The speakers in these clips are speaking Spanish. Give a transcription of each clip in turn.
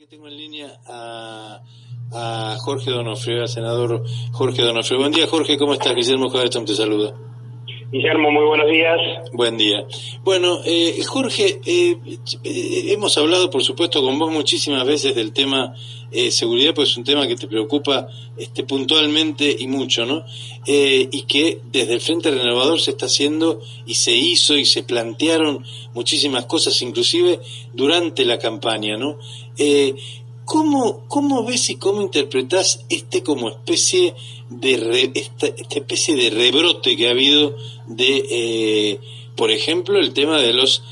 que tengo en línea a Jorge Donofrio, al senador Jorge Donofrio. Buen día, Jorge, ¿cómo estás? Guillermo Coderton te saluda. Guillermo, muy buenos días. Buen día. Bueno, Jorge, hemos hablado, por supuesto, con vos muchísimas veces del tema seguridad, pues es un tema que te preocupa puntualmente y mucho, ¿no? Y que desde el Frente Renovador se está haciendo y se hizo y se plantearon muchísimas cosas, inclusive durante la campaña, ¿no? ¿Cómo ves y cómo interpretás como especie de esta especie de rebrote que ha habido de, por ejemplo, el tema de los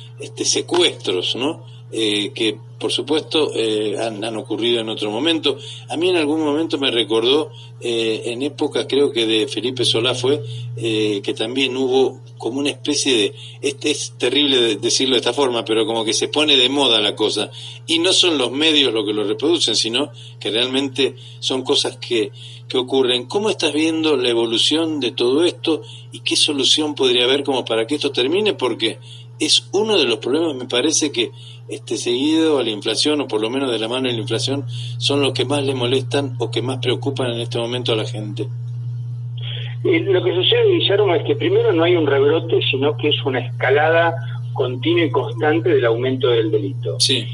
secuestros, ¿no? Que por supuesto han ocurrido en otro momento. A mí en algún momento me recordó, en época creo que de Felipe Solá fue, que también hubo como una especie de, es terrible decirlo de esta forma, pero como que se pone de moda la cosa, y no son los medios lo que lo reproducen, sino que realmente son cosas que ocurren. ¿Cómo estás viendo la evolución de todo esto y qué solución podría haber como para que esto termine? Porque es uno de los problemas, me parece, que seguido a la inflación, o por lo menos de la mano de la inflación, son los que más le molestan o que más preocupan en este momento a la gente. Lo que sucede, Guillermo, es que primero no hay un rebrote, sino que es una escalada continua y constante del aumento del delito. Sí.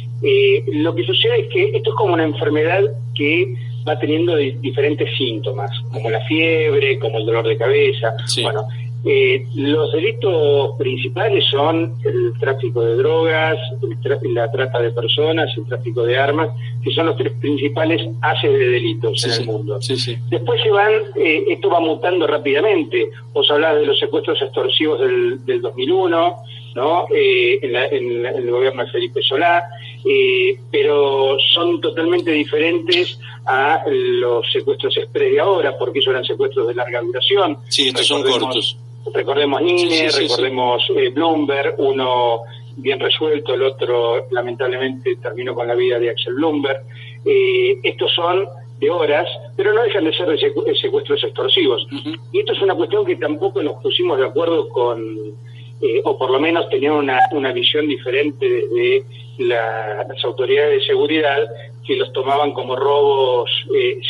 Lo que sucede es que esto es como una enfermedad que va teniendo diferentes síntomas, como la fiebre, como el dolor de cabeza. Sí. Bueno, los delitos principales son el tráfico de drogas, la trata de personas, el tráfico de armas, que son los tres principales haces de delitos en el mundo. Sí, sí. Después esto va mutando rápidamente. Vos hablás de los secuestros extorsivos del 2001, ¿no? En el gobierno de Felipe Solá, pero son totalmente diferentes a los secuestros express de ahora, porque esos eran secuestros de larga duración. Sí, estos son cortos. Recordemos Nine, recordemos Bloomberg, uno bien resuelto, el otro lamentablemente terminó con la vida de Axel Bloomberg. Estos son de horas, pero no dejan de ser de secuestros extorsivos. Uh-huh. Y esto es una cuestión que tampoco nos pusimos de acuerdo con, o por lo menos tenían una visión diferente de las autoridades de seguridad, que los tomaban como robos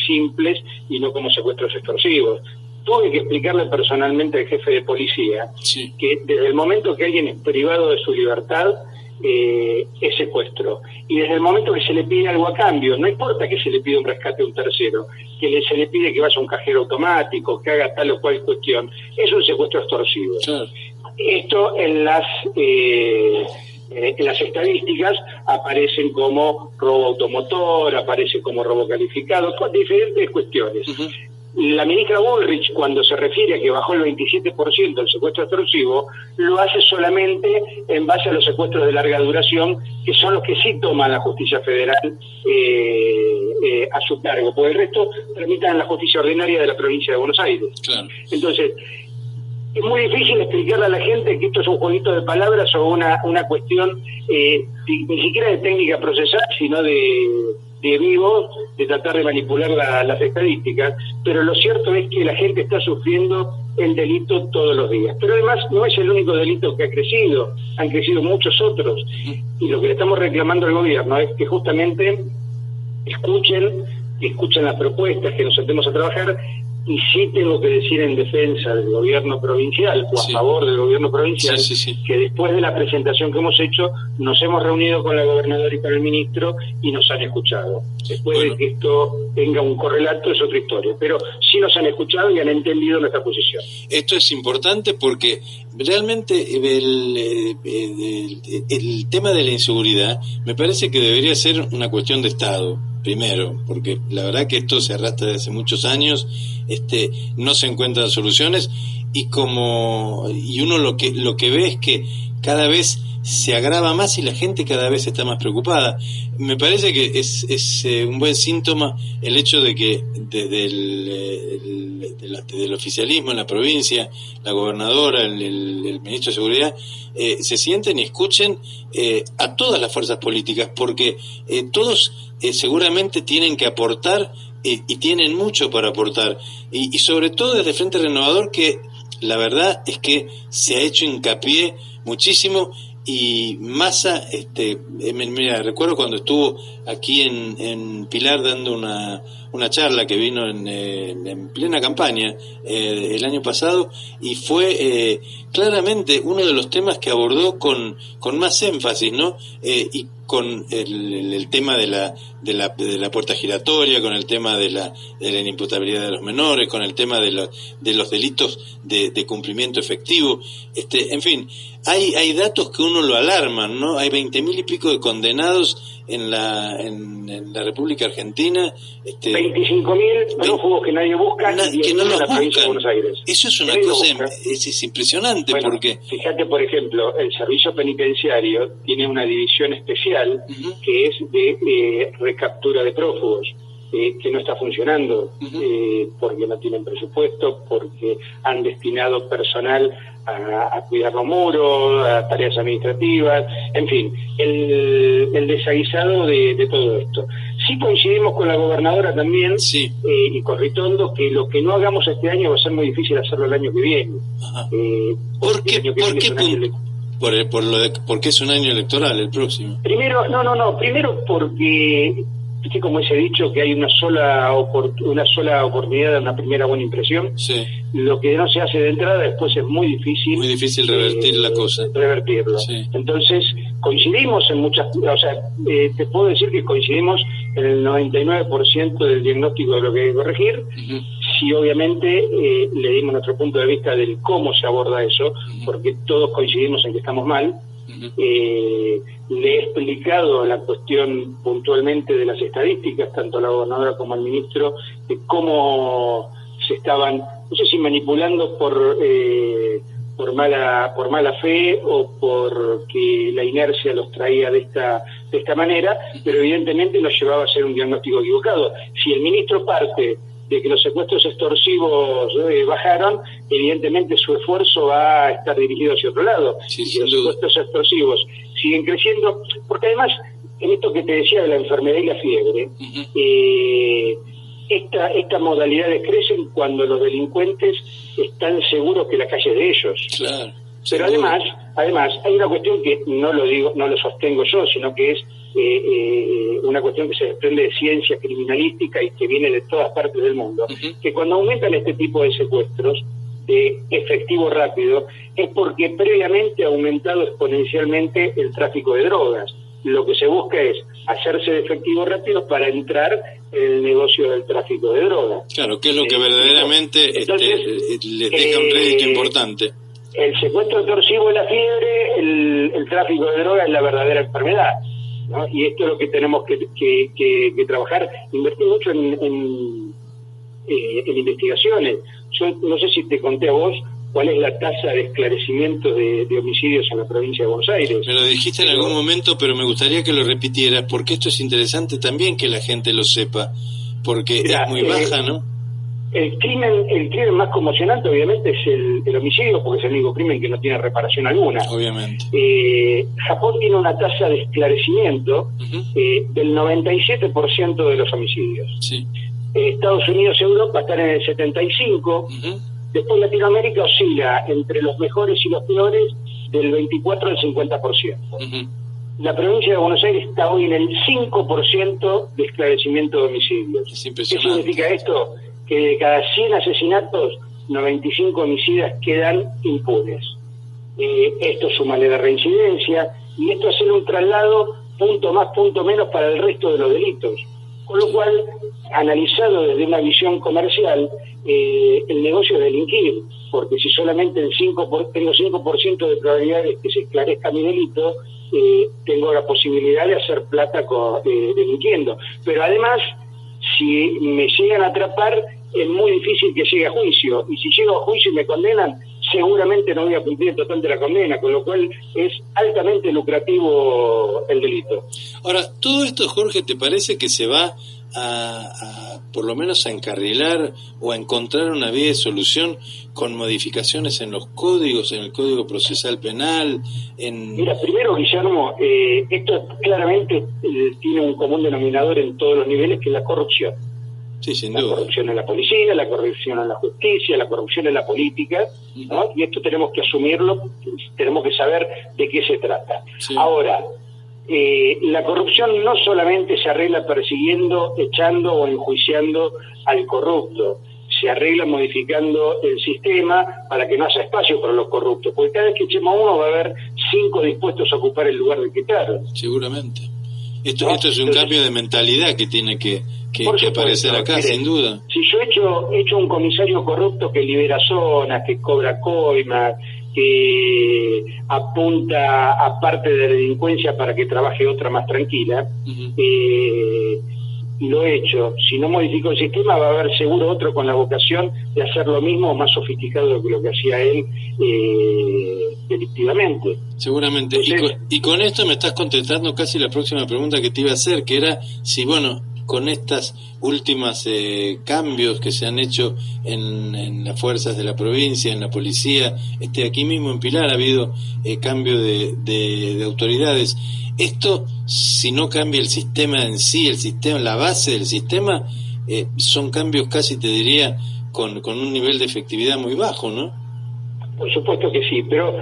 simples y no como secuestros extorsivos. Tuve que explicarle personalmente al jefe de policía que desde el momento que alguien es privado de su libertad, es secuestro. Y desde el momento que se le pide algo a cambio, no importa que se le pida un rescate a un tercero, se le pide que vaya a un cajero automático, que haga tal o cual cuestión, es un secuestro extorsivo. Claro. Esto en las estadísticas aparecen como robo automotor, aparece como robo calificado, con diferentes cuestiones. Uh-huh. La ministra Bullrich, cuando se refiere a que bajó el 27% del secuestro extorsivo, lo hace solamente en base a los secuestros de larga duración, que son los que sí toma la justicia federal a su cargo. Por el resto, tramitan en la justicia ordinaria de la provincia de Buenos Aires. Claro. Entonces, es muy difícil explicarle a la gente que esto es un jueguito de palabras o una cuestión ni siquiera de técnica procesal, sino de vivo, de tratar de manipular las estadísticas, pero lo cierto es que la gente está sufriendo el delito todos los días. Pero además no es el único delito que ha crecido, han crecido muchos otros, y lo que le estamos reclamando al gobierno es que justamente escuchen las propuestas, que nos sentemos a trabajar. Y sí tengo que decir en defensa del gobierno provincial, o a favor del gobierno provincial, que después de la presentación que hemos hecho, nos hemos reunido con la gobernadora y con el ministro y nos han escuchado. Después de que esto tenga un correlato es otra historia, pero sí nos han escuchado y han entendido nuestra posición. Esto es importante porque realmente el tema de la inseguridad me parece que debería ser una cuestión de Estado. Primero, porque la verdad que esto se arrastra desde hace muchos años, no se encuentran soluciones y uno lo que ve es que cada vez se agrava más y la gente cada vez está más preocupada. Me parece que es un buen síntoma el hecho de que desde el oficialismo en la provincia, la gobernadora, el ministro de Seguridad, se sienten y escuchen a todas las fuerzas políticas, porque todos seguramente tienen que aportar y tienen mucho para aportar, y sobre todo desde Frente Renovador, que la verdad es que se ha hecho hincapié muchísimo y Massa, mira, recuerdo cuando estuvo aquí en Pilar dando una charla que vino en plena campaña el año pasado, y fue claramente uno de los temas que abordó con más énfasis, ¿no? Y con el tema de la puerta giratoria, con el tema de la inimputabilidad de los menores, con el tema de los delitos de cumplimiento efectivo, en fin, hay datos que uno lo alarman, ¿no? Hay 20.000 y pico de condenados en la República Argentina, 25.000 prófugos que nadie busca, que no los la provincia de buscan. Buenos Aires. Eso es una cosa, es impresionante. Bueno, porque fíjate, por ejemplo, el servicio penitenciario tiene una división especial que es de recaptura de prófugos, que no está funcionando, porque no tienen presupuesto, porque han destinado personal a cuidar los muros, a tareas administrativas, en fin, el desaguisado de todo esto. Sí coincidimos con la gobernadora también, sí. Y con Ritondo, que lo que no hagamos este año va a ser muy difícil hacerlo el año que viene. ¿Por qué es un año electoral el próximo? Primero, primero porque ¿viste como ese dicho que hay una sola oportunidad de una primera buena impresión? Sí. Lo que no se hace de entrada después es muy difícil revertir la cosa. Revertirlo. Sí. Entonces, coincidimos en muchas, te puedo decir que coincidimos en el 99% del diagnóstico de lo que hay que corregir. Sí, obviamente le dimos nuestro punto de vista del cómo se aborda eso, porque todos coincidimos en que estamos mal. Le he explicado la cuestión puntualmente de las estadísticas, tanto a la gobernadora como al ministro, de cómo se estaban, no sé si manipulando por mala fe o porque la inercia los traía de esta manera, pero evidentemente nos llevaba a hacer un diagnóstico equivocado. Si el ministro parte de que los secuestros extorsivos bajaron, evidentemente su esfuerzo va a estar dirigido hacia otro lado. Sí, y los secuestros extorsivos siguen creciendo, porque además, en esto que te decía de la enfermedad y la fiebre, estas modalidades crecen cuando los delincuentes están seguros que la calle es de ellos. Claro. Pero además hay una cuestión que no lo sostengo yo, sino que es una cuestión que se desprende de ciencia criminalística y que viene de todas partes del mundo, que cuando aumentan este tipo de secuestros de efectivo rápido es porque previamente ha aumentado exponencialmente el tráfico de drogas. Lo que se busca es hacerse de efectivo rápido para entrar en el negocio del tráfico de drogas. Claro, que es lo que verdaderamente les deja un rédito importante. El secuestro extorsivo es la fiebre, el tráfico de drogas es la verdadera enfermedad, ¿no? Y esto es lo que tenemos que trabajar. Invertir mucho en investigaciones. Yo no sé si te conté a vos cuál es la tasa de esclarecimiento de homicidios en la provincia de Buenos Aires. Me lo dijiste en algún momento, pero me gustaría que lo repitieras, porque esto es interesante también que la gente lo sepa, porque es muy baja, ¿no? El crimen más conmocionante obviamente es el homicidio, porque es el único crimen que no tiene reparación alguna. Obviamente. Japón tiene una tasa de esclarecimiento del 97% de los homicidios. Sí. Estados Unidos y Europa están en el 75%. Después Latinoamérica oscila entre los mejores y los peores del 24 al 50%. La provincia de Buenos Aires está hoy en el 5% de esclarecimiento de homicidios. Es impresionante. ¿Qué significa esto? Que de cada 100 asesinatos, 95 homicidas quedan impunes. Esto súmale la reincidencia, y esto hace un traslado punto más, punto menos para el resto de los delitos. Con lo cual, analizado desde una visión comercial, el negocio es delinquir, porque si solamente tengo 5% de probabilidades que se esclarezca mi delito, tengo la posibilidad de hacer plata delinquiendo. Pero además, si me llegan a atrapar, es muy difícil que llegue a juicio, y si llego a juicio y me condenan, seguramente no voy a cumplir el total de la condena, con lo cual es altamente lucrativo el delito. Ahora, todo esto, Jorge, ¿te parece que se va a por lo menos a encarrilar o a encontrar una vía de solución con modificaciones en los códigos, en el Código Procesal Penal? Mira, primero, Guillermo, esto claramente tiene un común denominador en todos los niveles, que es la corrupción. Sí, sin La duda. corrupción en la policía, la corrupción en la justicia, la corrupción en la política, ¿no? Y esto tenemos que asumirlo, tenemos que saber de qué se trata. Sí. Ahora, la corrupción no solamente se arregla persiguiendo, echando o enjuiciando al corrupto, se arregla modificando el sistema para que no haya espacio para los corruptos, porque cada vez que echemos a uno va a haber 5 dispuestos a ocupar el lugar del que quedaron. Seguramente. Esto es un Entonces, cambio de mentalidad que tiene que por aparecer supuesto, acá, mire, sin duda. Si yo echo un comisario corrupto que libera zonas, que cobra coimas, que apunta a parte de la delincuencia para que trabaje otra más tranquila, lo he hecho. Si no modifico el sistema, va a haber seguro otro con la vocación de hacer lo mismo o más sofisticado que lo que hacía él delictivamente. Seguramente. Entonces, Y con esto me estás contestando casi la próxima pregunta que te iba a hacer, que era si, bueno, con estas últimas cambios que se han hecho en las fuerzas de la provincia, en la policía, aquí mismo en Pilar ha habido cambio de autoridades. Esto, si no cambia el sistema en sí, el sistema, la base del sistema, son cambios casi, te diría, con un nivel de efectividad muy bajo, ¿no? Por supuesto que sí, pero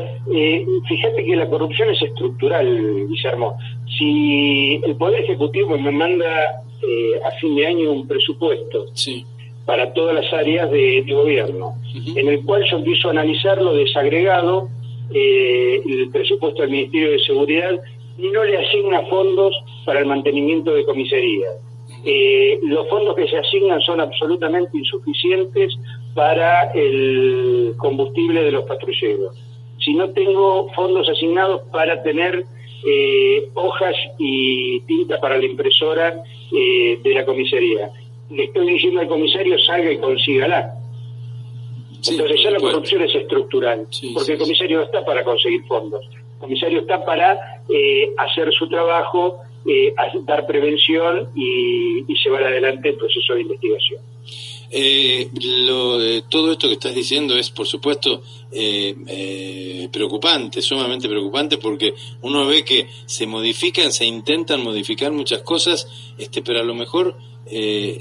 fíjate que la corrupción es estructural, Guillermo. Si el Poder Ejecutivo me manda a fin de año un presupuesto Sí. para todas las áreas de gobierno, en el cual yo empiezo a analizarlo desagregado, el presupuesto del Ministerio de Seguridad, y no le asigna fondos para el mantenimiento de comisarías. Los fondos que se asignan son absolutamente insuficientes para el combustible de los patrulleros. Si no tengo fondos asignados para tener hojas y tinta para la impresora de la comisaría, le estoy diciendo al comisario salga y consígala. Sí, entonces ya la bueno. corrupción es estructural, Sí, porque sí, el comisario no está para conseguir fondos, el comisario está para hacer su trabajo, dar prevención y llevar adelante el proceso de investigación. Todo esto que estás diciendo es, por supuesto, preocupante, sumamente preocupante, porque uno ve que se intentan modificar muchas cosas, pero a lo mejor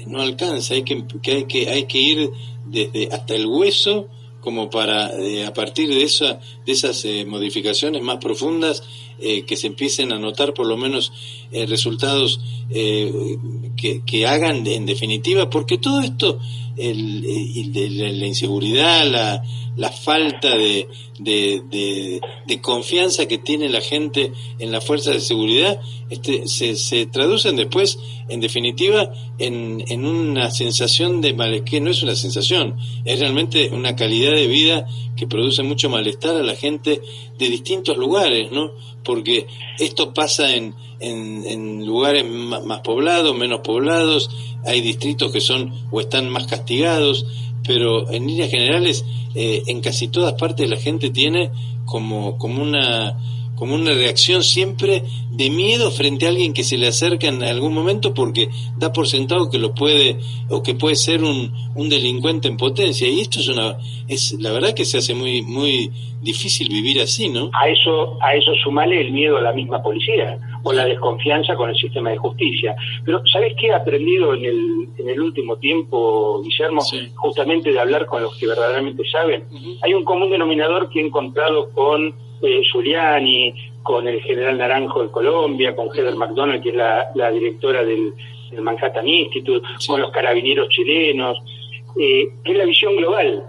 no alcanza. Hay que ir desde hasta el hueso, como para a partir de esas modificaciones más profundas que se empiecen a notar por lo menos resultados que hagan en definitiva, porque todo esto, la inseguridad, la falta de confianza que tiene la gente en las fuerzas de seguridad, se traducen después, en definitiva, en una sensación de malestar, que no es una sensación, es realmente una calidad de vida que produce mucho malestar a la gente de distintos lugares, ¿no? Porque esto pasa en lugares más poblados, menos poblados, hay distritos que son o están más castigados, pero en líneas generales en casi todas partes la gente tiene como una reacción siempre de miedo frente a alguien que se le acerca en algún momento, porque da por sentado que lo puede, o que puede ser un delincuente en potencia, y esto es la verdad que se hace muy muy difícil vivir así, ¿no? A eso sumale el miedo a la misma policía o la desconfianza con el sistema de justicia. Pero ¿sabés qué he aprendido en el último tiempo, Guillermo? Sí. Justamente de hablar con los que verdaderamente saben. Hay un común denominador que he encontrado con Giuliani, con el general Naranjo de Colombia, con Heather McDonald, que es la directora del Manhattan Institute, Sí. con los carabineros chilenos, que es la visión global.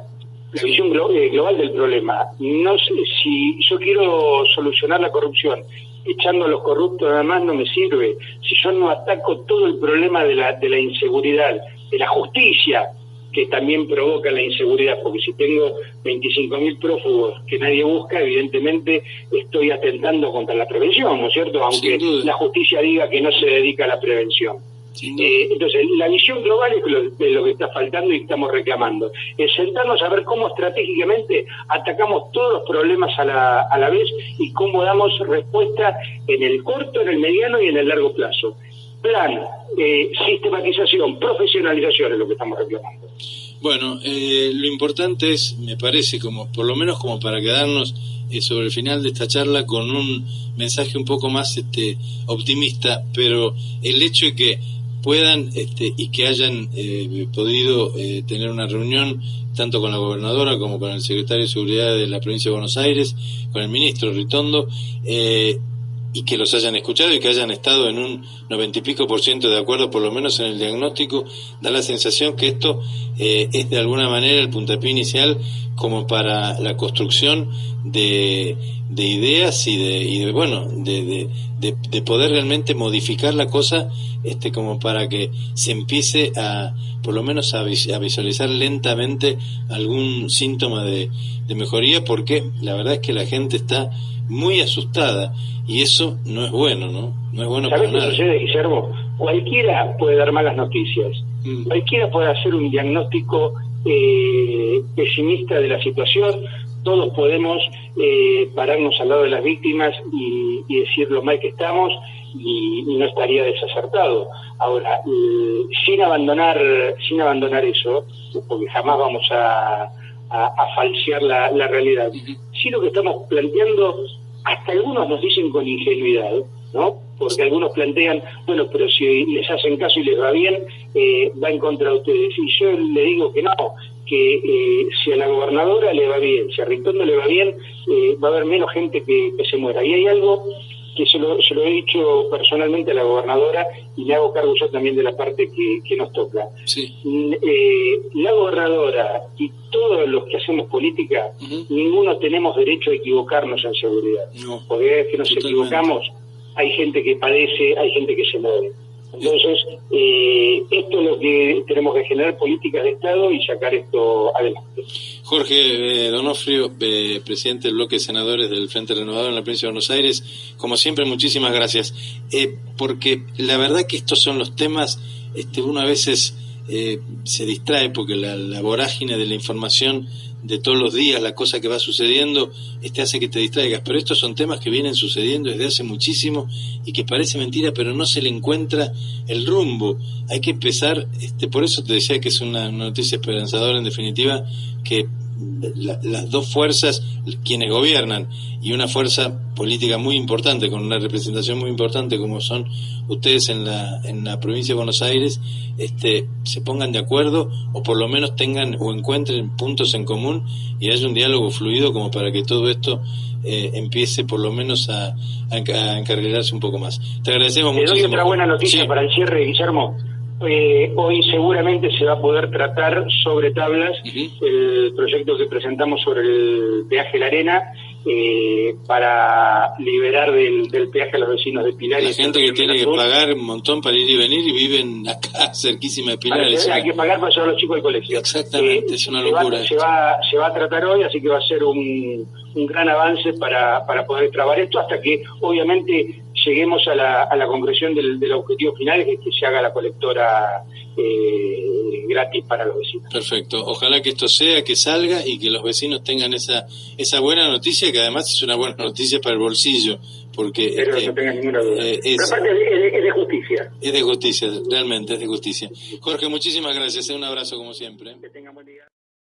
La visión global del problema. No sé, si yo quiero solucionar la corrupción echando a los corruptos nada más no me sirve. Si yo no ataco todo el problema de la inseguridad, de la justicia, que también provoca la inseguridad, porque si tengo 25.000 prófugos que nadie busca, evidentemente estoy atentando contra la prevención, ¿no es cierto? Aunque la justicia diga que no se dedica a la prevención. Entonces, la visión global es lo que está faltando y estamos reclamando. Es sentarnos a ver cómo estratégicamente atacamos todos los problemas a la vez y cómo damos respuesta en el corto, en el mediano y en el largo plazo. Plan, sistematización, profesionalización es lo que estamos reclamando. Bueno, lo importante es, me parece, como por lo menos como para quedarnos sobre el final de esta charla con un mensaje un poco más optimista, pero el hecho de que puedan y que hayan podido tener una reunión tanto con la gobernadora como con el secretario de Seguridad de la provincia de Buenos Aires, con el ministro Ritondo, y que los hayan escuchado y que hayan estado en un 90 y pico % de acuerdo, por lo menos en el diagnóstico. Da la sensación que esto es de alguna manera el puntapié inicial como para la construcción de ideas y de poder realmente modificar la cosa, como para que se empiece a, por lo menos a visualizar lentamente algún síntoma de mejoría, porque la verdad es que la gente está muy asustada y eso no es bueno, no es bueno para nada. ¿Sabes qué sucede, Guillermo? Cualquiera puede dar malas noticias, cualquiera puede hacer un diagnóstico pesimista de la situación. Todos podemos pararnos al lado de las víctimas y decir lo mal que estamos, y no estaría desacertado. Ahora, sin abandonar eso, porque jamás vamos a falsear la realidad. Sí, lo que estamos planteando, hasta algunos nos dicen con ingenuidad, ¿no? Porque algunos plantean, bueno, pero si les hacen caso y les va bien, va en contra de ustedes. Y yo le digo que no, que si a la gobernadora le va bien, si a Ritondo le va bien, va a haber menos gente que se muera. Y hay algo que se lo he dicho personalmente a la gobernadora, y me hago cargo yo también de la parte que nos toca. Sí. La gobernadora y todos los que hacemos política, ninguno tenemos derecho a equivocarnos en seguridad. No, porque es que nos equivocamos, hay gente que padece, hay gente que se muere. Entonces, esto es lo que tenemos que generar, políticas de Estado, y sacar esto adelante. Jorge Donofrio, presidente del bloque de senadores del Frente Renovador en la provincia de Buenos Aires, como siempre, muchísimas gracias, porque la verdad que estos son los temas, uno a veces se distrae porque la vorágine de la información de todos los días, la cosa que va sucediendo, hace que te distraigas, pero estos son temas que vienen sucediendo desde hace muchísimo y que parece mentira, pero no se le encuentra el rumbo. Hay que empezar, por eso te decía que es una noticia esperanzadora, en definitiva, que las dos fuerzas, quienes gobiernan, y una fuerza política muy importante, con una representación muy importante como son ustedes en la provincia de Buenos Aires, se pongan de acuerdo, o por lo menos tengan o encuentren puntos en común y haya un diálogo fluido, como para que todo esto empiece por lo menos a encarrilarse un poco más. Te agradecemos mucho. Te doy otra buena noticia para el cierre, Guillermo. Hoy seguramente se va a poder tratar sobre tablas el proyecto que presentamos sobre el peaje La Arena, para liberar del peaje a los vecinos de Pilar. La gente que tiene que pagar un montón para ir y venir, y viven acá cerquísima de Pilar. Hay que pagar para llevar a los chicos al colegio. Exactamente, es una locura. Se va a tratar hoy, así que va a ser un gran avance para poder trabar esto, hasta que obviamente lleguemos a la concreción del objetivo final, que es que se haga la colectora gratis para los vecinos. Perfecto, ojalá que esto sea, que salga y que los vecinos tengan esa buena noticia, que además es una buena noticia para el bolsillo, porque pero no tengas ninguna duda. Pero aparte es de justicia. Es de justicia, realmente es de justicia. Jorge, muchísimas gracias, un abrazo como siempre. Que tengan buen día.